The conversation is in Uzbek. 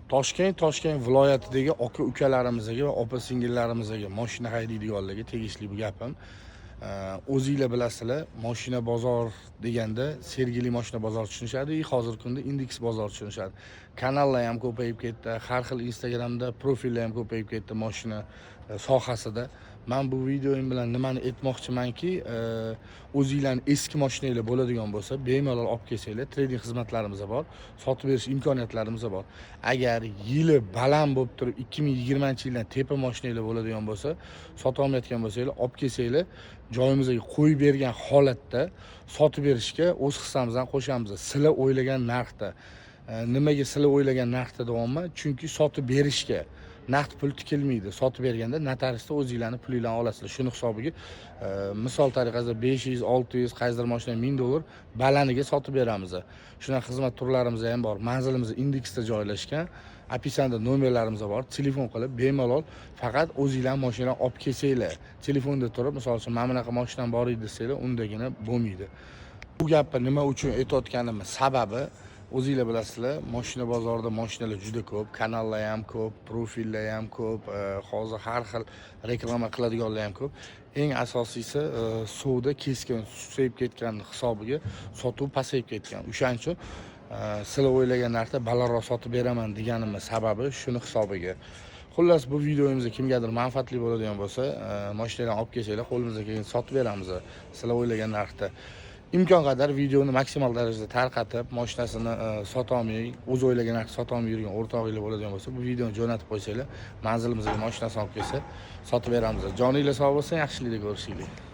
Toshkent viloyatidagi aka-ukalarimizga va opa-singillarimizga mashina haydaydiganlarga tegishli bu gapim. O'zinglar bilasizlar, mashina bozor deganda Sergeli mashina bozor tushunishadi, hozirgi kunda Index bozor tushunishadi. Kanallar ham ko'payib ketdi, har xil Instagramda profillar ham ko'payib ketdi mashina sohasida. Men bu videoyim bilan nimani aytmoqchimanki, o'zinglarning eski mashinanglar bo'ladigan bo'lsa, bemalol olib kelsanglar, trading xizmatlarimiz bor, sotib berish imkoniyatlarimiz bor. Agar yili baland bo'lib turib 2020-yildan tepa mashinanglar bo'ladigan bo'lsa, sota olmayotgan bo'lsanglar, olib kelsanglar, joyimizga qo'yib bergan holatda sotib berishga o'z hissamizdan qo'shamiz. Sizlar o'ylagan narxda. Nimaga sizlar o'ylagan narxda deyapman? Chunki sotib berishga naqd pul tikilmaydi. Sotib berganda notariusda o'zingizlarning pulinglarni olasizlar. Shuni hisobiga misol tariqasida 500, 600, qaysidir mashina $1000 balaniga sotib beramiz. Shunaqa xizmat turlarimiz ham bor. Manzilimiz Indexda joylashgan. Opisanda nomerlarimiz bor. Telefon qilib bemalol faqat o'zingizlar mashinani olib kelsanglar. Telefonda turib, misol uchun mana bunaqa mashinam bor edi desanglar, undagina bo'lmaydi. Bu gapni nima uchun aytayotganimning sababi, o'zinglar bilasizlar, mashina bozorida mashinalar juda ko'p, kanallar ham ko'p, profillar ham ko'p, hozir har xil reklama qiladiganlar ham ko'p. Eng asosiysi suvda keskin susayib ketgan hisobiga sotuv pasayib ketgan. O'shaning uchun sizlar o'ylagan narxda balandroq sotib beraman deganimning sababi shuni hisobiga. Xullas, bu videoyimiz kimgadir manfaatli bo'ladigan bo'lsa, mashinalarni olib kelsanglar, qo'limizga keyin sotib beramiz. Sizlar o'ylagan narxda. Imkon qadar videoni maksimal darajada tarqatib, mashinasini sota olmay, o'z o'ylagan narxda sota olmay yurgan o'rtog'inglar bo'ladigan bo'lsa, bu videoni jo'natib qo'ysanglar, manzilimizga mashinasini olib kelsa, sotib beramiz. Joninglar sog' bo'lsin, yaxshilikda ko'rishinglar.